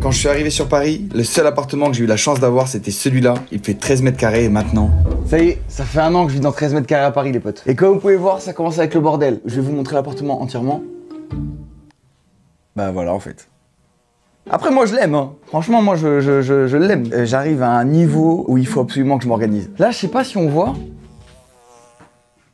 Quand je suis arrivé sur Paris, le seul appartement que j'ai eu la chance d'avoir, c'était celui-là. Il fait 13 mètres carrés et maintenant... Ça y est, ça fait 1 an que je vis dans 13 mètres carrés à Paris, les potes. Et comme vous pouvez voir, ça commence avec le bordel. Je vais vous montrer l'appartement entièrement. Bah voilà, en fait. Après, moi, je l'aime, hein. Franchement, moi, je l'aime. J'arrive à un niveau où il faut absolument que je m'organise. Là, je sais pas si on voit...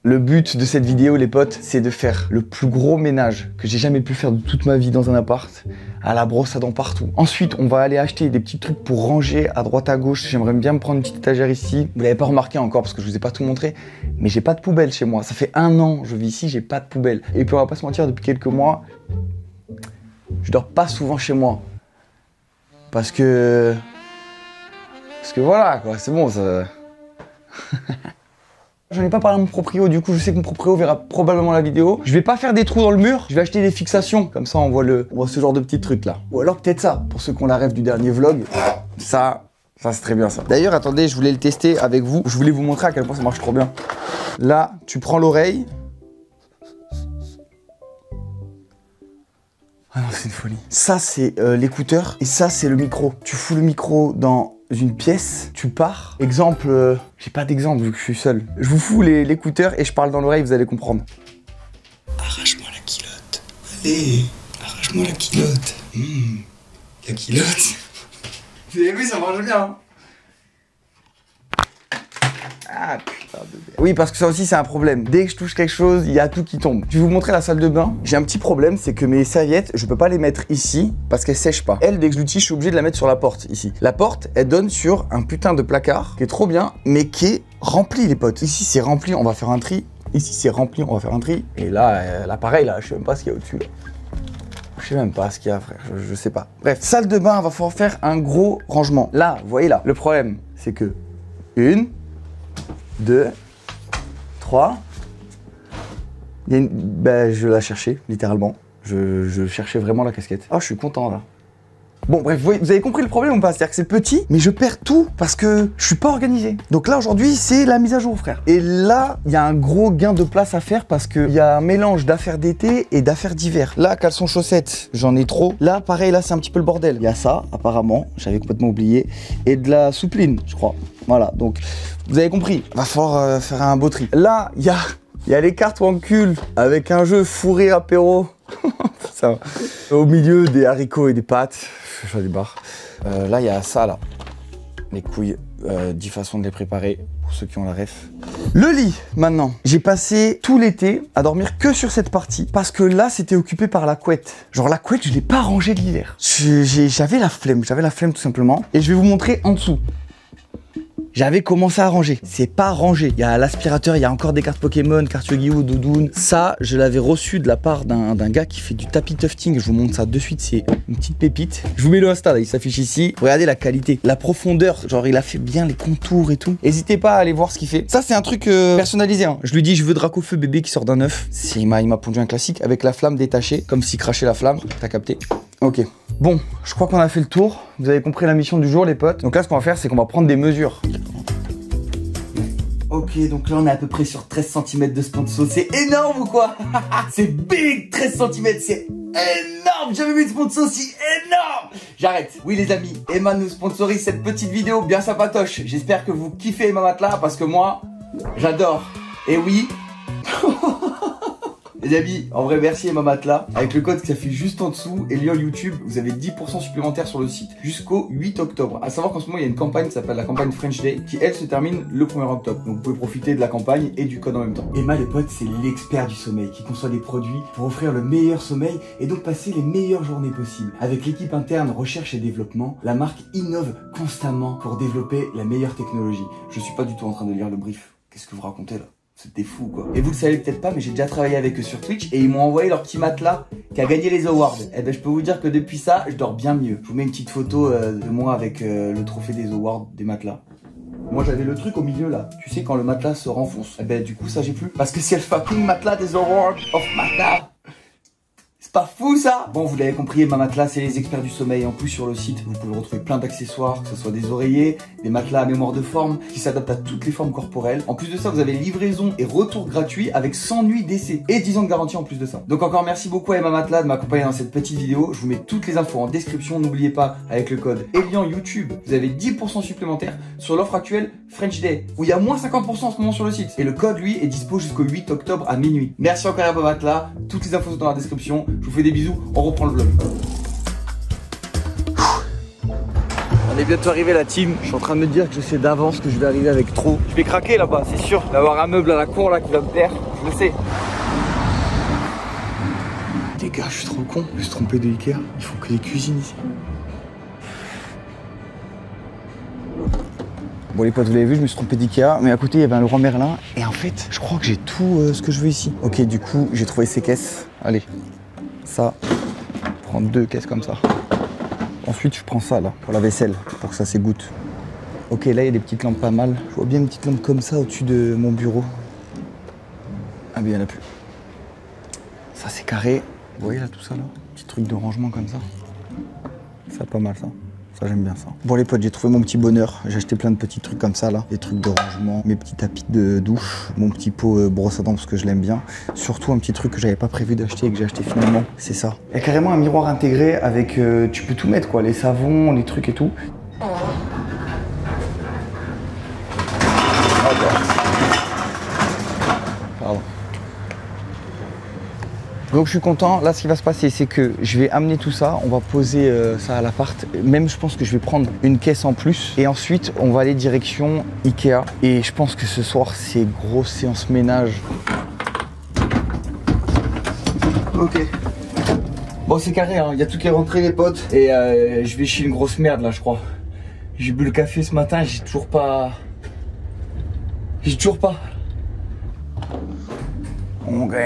Le but de cette vidéo, les potes, c'est de faire le plus gros ménage que j'ai jamais pu faire de toute ma vie dans un appart, à la brosse à dents partout. Ensuite, on va aller acheter des petits trucs pour ranger à droite à gauche. J'aimerais bien me prendre une petite étagère ici. Vous l'avez pas remarqué encore parce que je vous ai pas tout montré, mais j'ai pas de poubelle chez moi. Ça fait 1 an, je vis ici, j'ai pas de poubelle. Et puis on va pas se mentir, depuis quelques mois, je dors pas souvent chez moi. Parce que voilà, quoi, c'est bon, ça... J'en ai pas parlé à mon proprio, du coup je sais que mon proprio verra probablement la vidéo. Je vais pas faire des trous dans le mur, je vais acheter des fixations. Comme ça on voit ce genre de petits trucs là. Ou alors peut-être ça, pour ceux qui ont la rêve du dernier vlog. Ça c'est très bien ça. D'ailleurs attendez, je voulais le tester avec vous. Je voulais vous montrer à quel point ça marche trop bien. Là, tu prends l'oreille. Ah non, c'est une folie. Ça c'est l'écouteur et ça c'est le micro. Tu fous le micro dans une pièce, tu pars. Exemple, j'ai pas d'exemple vu que je suis seul. Je vous fous l'écouteur et je parle dans l'oreille, vous allez comprendre. Arrache-moi la culotte. Allez, arrache-moi la culotte. La culotte. Vous avez vu, ça marche bien. Hein. Ah putain de merde. Oui, parce que ça aussi c'est un problème. Dès que je touche quelque chose, il y a tout qui tombe. Je vais vous montrer la salle de bain. J'ai un petit problème, c'est que mes serviettes, je peux pas les mettre ici parce qu'elles sèchent pas. Elle, dès que je l'utilise, je suis obligé de la mettre sur la porte ici. La porte, elle donne sur un putain de placard qui est trop bien, mais qui est rempli, les potes. Ici c'est rempli, on va faire un tri. Ici c'est rempli, on va faire un tri. Et là, l'appareil là, je sais même pas ce qu'il y a au-dessus là. Je sais même pas ce qu'il y a, frère, je sais pas. Bref, salle de bain, on va falloir faire un gros rangement. Là, vous voyez là, le problème, c'est que 1, 2, 3. Il y a une... Ben, je la cherchais, littéralement. Je cherchais vraiment la casquette. Oh, je suis content, là. Bon, bref, vous avez compris le problème ou pas? C'est-à-dire que c'est petit, mais je perds tout parce que je suis pas organisé. Donc là, aujourd'hui, c'est la mise à jour, frère. Et là, il y a un gros gain de place à faire parce qu'il y a un mélange d'affaires d'été et d'affaires d'hiver. Là, caleçon chaussettes, j'en ai trop. Là, pareil, là, c'est un petit peu le bordel. Il y a ça, apparemment, j'avais complètement oublié. Et de la soupline, je crois. Voilà, donc, vous avez compris. Va falloir faire un beau tri. Là, il y a les cartes Wancul avec un jeu fourré apéro. Ça, au milieu des haricots et des pâtes. J'en ai marre. Là, il y a ça, là. Les couilles, 10 façons de les préparer, pour ceux qui ont la ref. Le lit, maintenant. J'ai passé tout l'été à dormir que sur cette partie, parce que là, c'était occupé par la couette. Genre, la couette, je l'ai pas rangée l'hiver. J'avais la flemme tout simplement. Et je vais vous montrer en dessous. J'avais commencé à ranger. C'est pas rangé. Il y a l'aspirateur, il y a encore des cartes Pokémon, cartes Yu-Gi-Oh, Doudoune. Ça, je l'avais reçu de la part d'un gars qui fait du tapis tufting. Je vous montre ça de suite, c'est une petite pépite. Je vous mets le Insta, là, il s'affiche ici. Regardez la qualité, la profondeur. Genre, il a fait bien les contours et tout. N'hésitez pas à aller voir ce qu'il fait. Ça, c'est un truc personnalisé. Hein. Je lui dis, je veux Dracofeu bébé qui sort d'un œuf. Il m'a pondu un classique avec la flamme détachée, comme s'il crachait la flamme. T'as capté? Ok. Bon, je crois qu'on a fait le tour. Vous avez compris la mission du jour, les potes. Donc là, ce qu'on va faire, c'est qu'on va prendre des mesures. Ok, donc là, on est à peu près sur 13 cm de sponsor. C'est énorme ou quoi? C'est big, 13 cm, c'est énorme. J'avais vu une sponsor aussi énorme. J'arrête. Oui, les amis, Emma nous sponsorise cette petite vidéo bien sympatoche. J'espère que vous kiffez Emma Matelas parce que moi, j'adore. Et oui... Les amis, en vrai, merci Emma Matelas. Avec le code qui s'affiche juste en dessous et le lien YouTube, vous avez 10% supplémentaire sur le site jusqu'au 8 octobre. À savoir qu'en ce moment, il y a une campagne qui s'appelle la campagne French Day qui, elle, se termine le 1er octobre. Donc, vous pouvez profiter de la campagne et du code en même temps. Emma, les potes, c'est l'expert du sommeil qui conçoit des produits pour offrir le meilleur sommeil et donc passer les meilleures journées possibles. Avec l'équipe interne recherche et développement, la marque innove constamment pour développer la meilleure technologie. Je suis pas du tout en train de lire le brief. Qu'est-ce que vous racontez là? C'était fou quoi. Et vous le savez peut-être pas, mais j'ai déjà travaillé avec eux sur Twitch et ils m'ont envoyé leur petit matelas qui a gagné les awards. Et ben je peux vous dire que depuis ça, je dors bien mieux. Je vous mets une petite photo de moi avec le trophée des awards des matelas. Moi j'avais le truc au milieu là. Tu sais quand le matelas se renfonce. Et ben du coup ça j'ai plus. Parce que c'est le fucking matelas des awards of matelas. C'est pas fou ça? Bon, vous l'avez compris, ma matelas c'est les experts du sommeil. En plus sur le site, vous pouvez retrouver plein d'accessoires, que ce soit des oreillers, des matelas à mémoire de forme qui s'adaptent à toutes les formes corporelles. En plus de ça, vous avez livraison et retour gratuit avec 100 nuits d'essai et 10 ans de garantie en plus de ça. Donc encore merci beaucoup à Emma Matelas de m'accompagner dans cette petite vidéo. Je vous mets toutes les infos en description. N'oubliez pas, avec le code Elian YouTube, vous avez 10% supplémentaire sur l'offre actuelle French Day, où il y a moins 50% en ce moment sur le site. Et le code, lui, est dispo jusqu'au 8 octobre à minuit. Merci encore à Emma Matelas. Toutes les infos sont dans la description. Je vous fais des bisous. On reprend le vlog. On est bientôt arrivé la team. Je suis en train de me dire que je sais d'avance que je vais arriver avec trop. Je vais craquer là-bas, c'est sûr. D'avoir un meuble à la con là qui va me plaire. Je le sais. Les gars, je suis trop con. Je me suis trompé de Ikea. Il faut que les cuisines ici. Bon les potes, vous l'avez vu, je me suis trompé d'Ikea, mais à côté il y avait un Leroy Merlin et en fait je crois que j'ai tout ce que je veux ici. Ok, du coup j'ai trouvé ces caisses. Allez, ça, prendre 2 caisses comme ça. Ensuite je prends ça là pour la vaisselle, pour que ça s'égoutte. Ok, là il y a des petites lampes pas mal. Je vois bien une petite lampe comme ça au-dessus de mon bureau. Ah mais il n'y en a plus. Ça c'est carré. Vous voyez là tout ça là, petit truc de rangement comme ça. Ça pas mal ça. Ça j'aime bien ça. Bon les potes, j'ai trouvé mon petit bonheur. J'ai acheté plein de petits trucs comme ça là. Des trucs de rangement, mes petits tapis de douche, mon petit pot brosse à dents parce que je l'aime bien. Surtout un petit truc que j'avais pas prévu d'acheter et que j'ai acheté finalement, c'est ça. Il y a carrément un miroir intégré avec, tu peux tout mettre quoi, les savons, les trucs et tout. Pardon. Donc je suis content, là ce qui va se passer c'est que je vais amener tout ça, on va poser ça à l'appart, même je pense que je vais prendre une caisse en plus et ensuite on va aller direction Ikea et je pense que ce soir c'est grosse séance ménage. Ok. Bon c'est carré, hein. Il y a tout qui est rentré les potes et je vais chier une grosse merde là je crois. J'ai bu le café ce matin, j'ai toujours pas... Ok.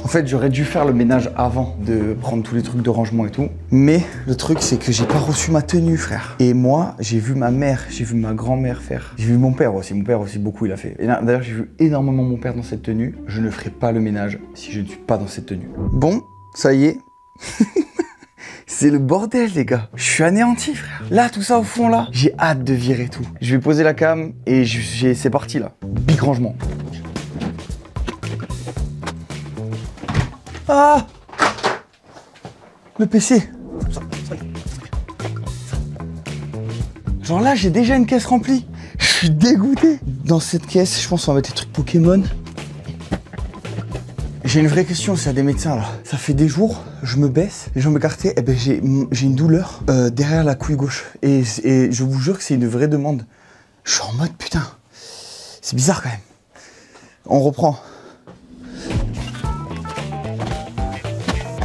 En fait, j'aurais dû faire le ménage avant de prendre tous les trucs de rangement et tout. Mais le truc, c'est que j'ai pas reçu ma tenue, frère. Et moi, j'ai vu ma mère, j'ai vu ma grand-mère faire. J'ai vu mon père aussi. Mon père aussi, beaucoup, il a fait. D'ailleurs, j'ai vu énormément mon père dans cette tenue. Je ne ferai pas le ménage si je ne suis pas dans cette tenue. Bon, ça y est. C'est le bordel, les gars. Je suis anéanti, frère. Là, tout ça au fond, là, j'ai hâte de virer tout. Je vais poser la cam et c'est parti, là. Big rangement. Ah! Le PC. Genre là, j'ai déjà une caisse remplie. Je suis dégoûté. Dans cette caisse, je pense qu'on va mettre des trucs Pokémon. J'ai une vraie question, c'est à des médecins là. Ça fait des jours, je me baisse, les jambes écartées, et ben j'ai une douleur derrière la couille gauche. Et je vous jure que c'est une vraie demande. Je suis en mode putain. C'est bizarre quand même. On reprend.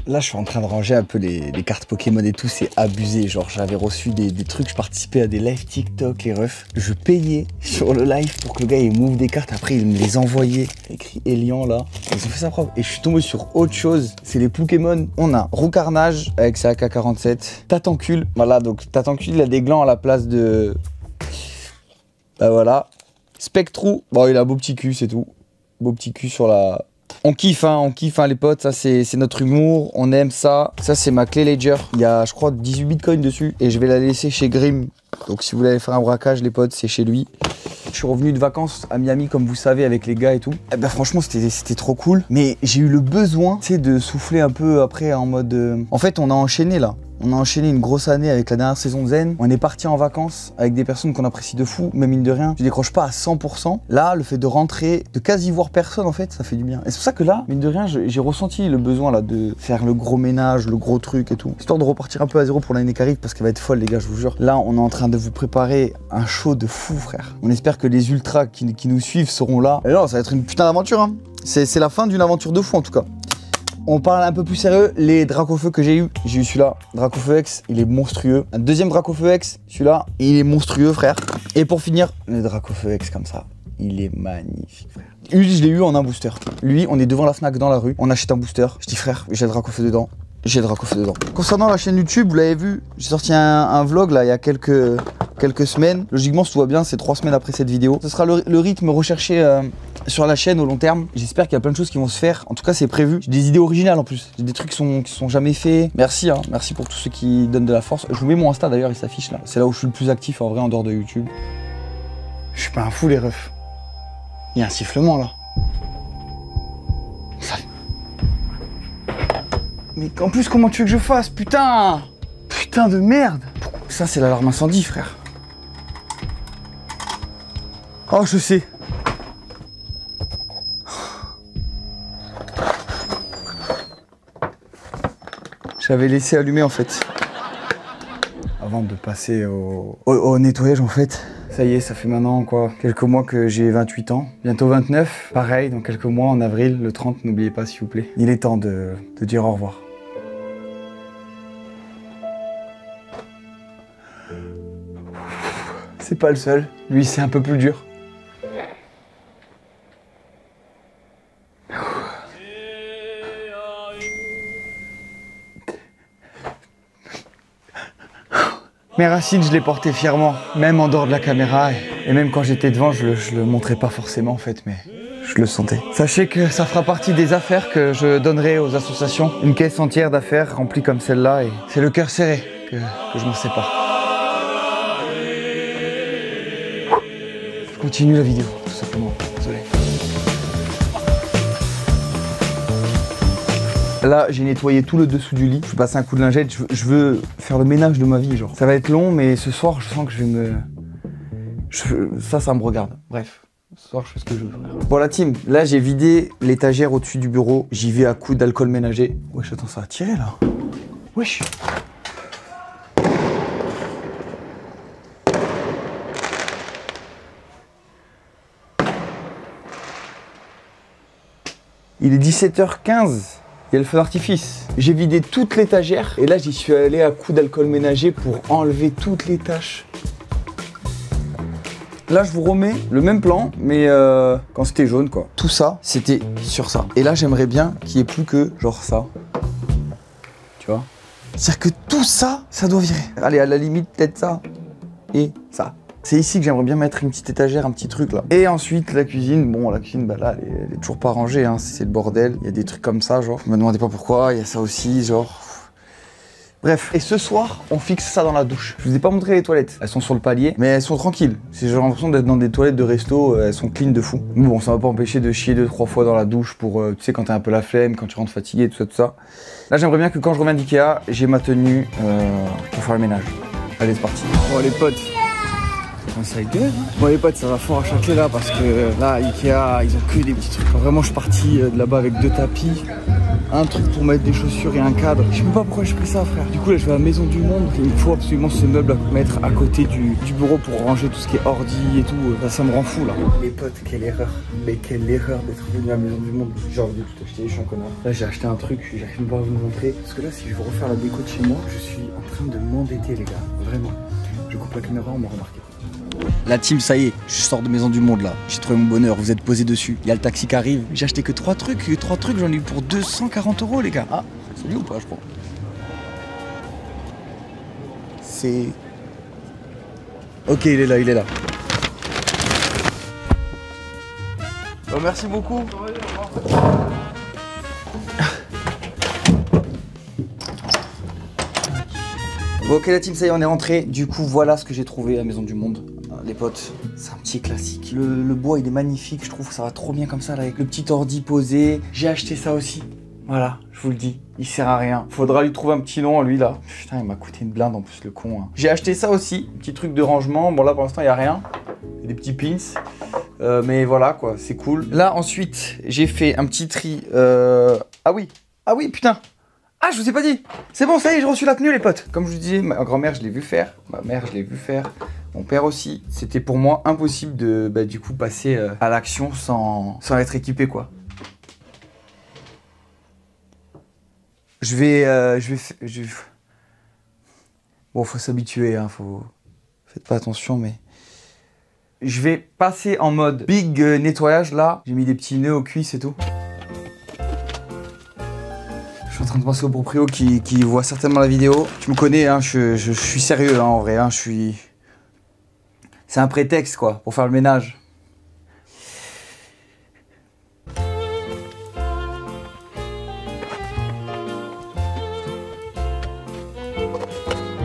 Là, je suis en train de ranger un peu les cartes Pokémon et tout, c'est abusé. Genre, j'avais reçu des trucs, je participais à des lives TikTok, les refs. Je payais sur le live pour que le gars il m'ouvre des cartes. Après, il me les envoyait. Écrit Elian là. Ils ont fait ça propre. Et je suis tombé sur autre chose. C'est les Pokémon. On a Roucarnage avec sa AK-47. Tatancule. Voilà, donc Tatancule, il a des glands à la place de. Bah voilà. Spectrou. Bon, il a un beau petit cul, c'est tout. Beau petit cul sur la. On kiffe les potes, ça c'est notre humour, on aime ça. Ça c'est ma clé Ledger, il y a je crois 18 bitcoins dessus et je vais la laisser chez Grim. Donc si vous voulez faire un braquage les potes, c'est chez lui. Je suis revenu de vacances à Miami comme vous savez avec les gars et tout. Et ben franchement c'était trop cool. Mais j'ai eu le besoin de souffler un peu après en mode... En fait on a enchaîné là. On a enchaîné une grosse année avec la dernière saison de Zen. On est parti en vacances avec des personnes qu'on apprécie de fou, mais mine de rien, je décroche pas à 100%. Là, le fait de rentrer, de quasi voir personne en fait, ça fait du bien. Et c'est pour ça que là, mine de rien, j'ai ressenti le besoin là de faire le gros ménage, le gros truc et tout. Histoire de repartir un peu à zéro pour l'année qui arrive parce qu'elle va être folle les gars, je vous jure. Là, on est en train de vous préparer un show de fou frère. On espère que les ultras qui nous suivent seront là. Et non, ça va être une putain d'aventure hein. C'est la fin d'une aventure de fou en tout cas. On parle un peu plus sérieux, les Dracofeu que j'ai eu celui-là, Dracofeu X, il est monstrueux. Un deuxième Dracofeu X, celui-là, il est monstrueux frère. Et pour finir, le Dracofeu X comme ça, il est magnifique frère. Lui, je l'ai eu en un booster. Lui, on est devant la Fnac dans la rue, on achète un booster. Je dis frère, j'ai le Dracofeu dedans. J'ai le Dracofeu dedans. Concernant la chaîne YouTube, vous l'avez vu, j'ai sorti un vlog là il y a quelques semaines. Logiquement, si tout va bien, c'est 3 semaines après cette vidéo. Ce sera le rythme recherché sur la chaîne au long terme. J'espère qu'il y a plein de choses qui vont se faire. En tout cas, c'est prévu. J'ai des idées originales en plus. J'ai des trucs qui sont jamais faits. Merci, hein. Merci pour tous ceux qui donnent de la force. Je vous mets mon Insta d'ailleurs, il s'affiche là. C'est là où je suis le plus actif en vrai en dehors de YouTube. Je suis pas un fou les refs. Il y a un sifflement là. Ça... Mais en plus, comment tu veux que je fasse? Putain! Putain de merde! Ça, c'est l'alarme incendie, frère. Oh, je sais. J'avais laissé allumer en fait. Avant de passer au nettoyage en fait. Ça y est, ça fait maintenant quoi, quelques mois que j'ai 28 ans. Bientôt 29. Pareil, dans quelques mois, en avril, le 30, n'oubliez pas s'il vous plaît. Il est temps de dire au revoir. C'est pas le seul. Lui, c'est un peu plus dur. Mes racines, je les portais fièrement, même en dehors de la caméra. Et même quand j'étais devant, je le montrais pas forcément en fait, mais je le sentais. Sachez que ça fera partie des affaires que je donnerai aux associations. Une caisse entière d'affaires remplie comme celle-là. Et c'est le cœur serré que je m'en sépare. Je continue la vidéo, tout simplement. Désolé. Là, j'ai nettoyé tout le dessous du lit. Je vais passer un coup de lingette. Je veux faire le ménage de ma vie, genre. Ça va être long, mais ce soir, je sens que je vais me... Ça me regarde. Bref, ce soir, je fais ce que je veux faire. Bon, la team, là, j'ai vidé l'étagère au-dessus du bureau. J'y vais à coups d'alcool ménager. Wesh, attends, ça a tiré, là. Wesh. Il est 17h15. Il y a le feu d'artifice. J'ai vidé toute l'étagère et là j'y suis allé à coups d'alcool ménager pour enlever toutes les taches. Là je vous remets le même plan mais quand c'était jaune quoi. Tout ça c'était sur ça. Et là j'aimerais bien qu'il n'y ait plus que genre ça. Tu vois? C'est-à-dire que tout ça, ça doit virer. Allez à la limite peut-être ça et ça. C'est ici que j'aimerais bien mettre une petite étagère, un petit truc là. Et ensuite la cuisine, bon la cuisine bah là elle est toujours pas rangée, hein. C'est le bordel. Il y a des trucs comme ça genre. Je me demandais pas pourquoi, il y a ça aussi genre. Bref. Et ce soir, on fixe ça dans la douche. Je vous ai pas montré les toilettes. Elles sont sur le palier, mais elles sont tranquilles. J'ai l'impression d'être dans des toilettes de resto, elles sont clean de fou. Mais bon, ça va pas empêcher de chier 2-3 fois dans la douche pour, tu sais, quand t'as un peu la flemme, quand tu rentres fatigué, tout ça. Là j'aimerais bien que quand je reviens d'Ikea, j'ai ma tenue pour faire le ménage. Allez c'est parti. Oh les potes. Ça gueule. Bon les potes, ça va fort à Châtelet là parce que là Ikea ils ont que des petits trucs. Vraiment je suis parti de là-bas avec 2 tapis, un truc pour mettre des chaussures et un cadre. Je sais même pas pourquoi j'ai pris ça frère. Du coup là je vais à la Maison du Monde. Il me faut absolument ce meuble à mettre à côté du bureau pour ranger tout ce qui est ordi et tout. Là, ça me rend fou là. Les potes, quelle erreur. Mais quelle erreur d'être venu à la Maison du Monde. J'ai envie de tout acheter, je suis un connard. Là j'ai acheté un truc, j'arrive même pas à vous le montrer. Parce que là si je veux refaire la déco de chez moi, je suis en train de m'endetter les gars. Vraiment. Je coupe la caméra, on m'a remarqué. La team, ça y est, je sors de Maison du Monde là. J'ai trouvé mon bonheur, vous êtes posés dessus. Il y a le taxi qui arrive. J'ai acheté que 3 trucs. Et 3 trucs, j'en ai eu pour 240 € les gars. Ah, c'est lui ou pas, je crois. C'est... Ok, il est là, il est là. Oh, merci beaucoup. Bon ok la team, ça y est on est rentré. Du coup voilà ce que j'ai trouvé à la Maison du Monde. Les potes, c'est un petit classique. Le bois il est magnifique, je trouve que ça va trop bien comme ça là, avec le petit ordi posé. J'ai acheté ça aussi. Voilà, je vous le dis, il sert à rien. Faudra lui trouver un petit nom lui là. Putain il m'a coûté une blinde en plus le con. Hein. J'ai acheté ça aussi, petit truc de rangement. Bon là pour l'instant il n'y a rien. Il y a des petits pins. Mais voilà quoi, c'est cool. Là ensuite j'ai fait un petit tri. Ah oui putain. Ah, je vous ai pas dit. C'est bon, ça y est, j'ai reçu la tenue, les potes. Comme je vous disais, ma grand-mère, je l'ai vu faire. Ma mère, je l'ai vu faire. Mon père aussi. C'était pour moi impossible de, du coup, passer à l'action sans être équipé, quoi. Bon, faut s'habituer, hein, Faites pas attention, mais... Je vais passer en mode big nettoyage, là. J'ai mis des petits nœuds aux cuisses et tout. Je suis en train de penser au proprio qui voit certainement la vidéo. Tu me connais, hein, je suis sérieux hein, en vrai. Hein, C'est un prétexte quoi, pour faire le ménage.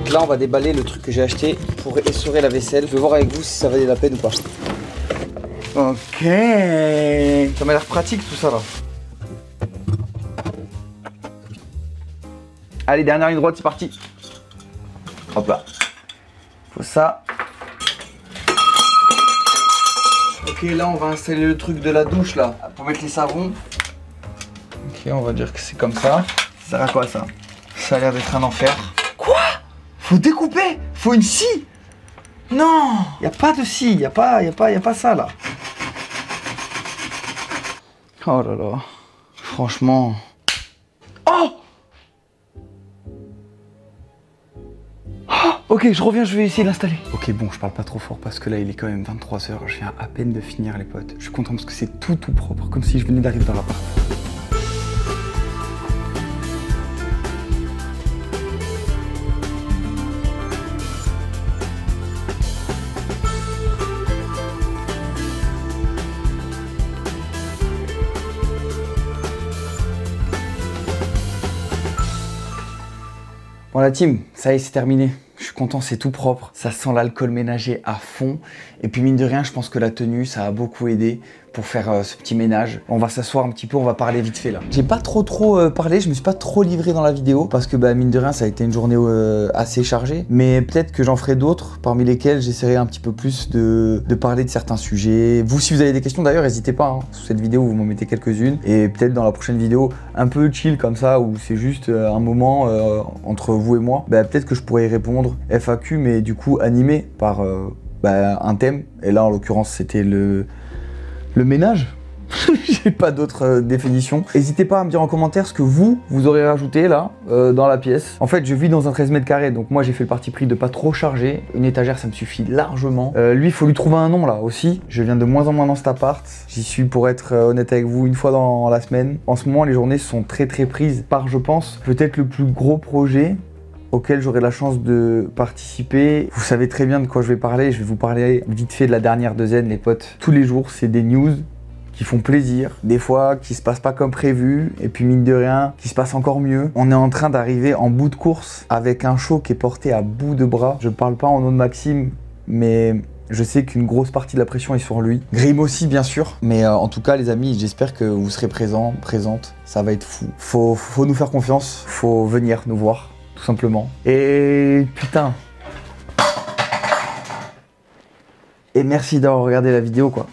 Donc là, on va déballer le truc que j'ai acheté pour essorer la vaisselle. Je vais voir avec vous si ça valait la peine ou pas. Ok. Ça m'a l'air pratique tout ça là. Allez, dernière ligne droite, c'est parti. Hop là. Faut ça. Ok, là on va installer le truc de la douche là, pour mettre les savons. Ok, on va dire que c'est comme ça. Ça sert à quoi ça? Ça a l'air d'être un enfer. Quoi? Faut découper? Faut une scie? Non, y a pas de scie, y a pas ça là. Oh là là, franchement. Oh! Ok, je reviens, je vais essayer de l'installer. Ok, bon, je parle pas trop fort parce que là, il est quand même 23 h. Je viens à peine de finir, les potes. Je suis content parce que c'est tout propre, comme si je venais d'arriver dans l'appart. Bon, la team, ça y est, c'est terminé. Je suis content, c'est tout propre. Ça sent l'alcool ménager à fond. Et puis mine de rien, je pense que la tenue, ça a beaucoup aidé pour faire ce petit ménage. On va s'asseoir un petit peu, on va parler vite fait là. J'ai pas trop parlé, je me suis pas trop livré dans la vidéo parce que mine de rien, ça a été une journée assez chargée. Mais peut-être que j'en ferai d'autres, parmi lesquels j'essaierai un petit peu plus de parler de certains sujets. Vous, si vous avez des questions d'ailleurs, n'hésitez pas. Hein. Sous cette vidéo, vous m'en mettez quelques-unes. Et peut-être dans la prochaine vidéo, un peu chill comme ça, où c'est juste un moment entre vous et moi, peut-être que je pourrais y répondre. FAQ, mais du coup animé par un thème. Et là, en l'occurrence, c'était le ménage. J'ai pas d'autre définition. N'hésitez pas à me dire en commentaire ce que vous aurez rajouté là dans la pièce. En fait, je vis dans un 13 mètres carrés, donc moi j'ai fait le parti pris de pas trop charger. Une étagère, ça me suffit largement. Lui, il faut lui trouver un nom là aussi. Je viens de moins en moins dans cet appart. J'y suis, pour être honnête avec vous, une fois dans la semaine. En ce moment, les journées sont très prises par, je pense, peut-être le plus gros projet auquel j'aurai la chance de participer. Vous savez très bien de quoi je vais parler. Je vais vous parler vite fait de la dernière de Zen, les potes. Tous les jours, c'est des news qui font plaisir, des fois qui se passent pas comme prévu, et puis mine de rien, qui se passe encore mieux. On est en train d'arriver en bout de course avec un show qui est porté à bout de bras. Je parle pas en nom de Maxime, mais je sais qu'une grosse partie de la pression est sur lui. Grim aussi, bien sûr. Mais en tout cas, les amis, j'espère que vous serez présents, présentes. Ça va être fou. Faut nous faire confiance. Faut venir nous voir, tout simplement. Et putain. Et merci d'avoir regardé la vidéo, quoi.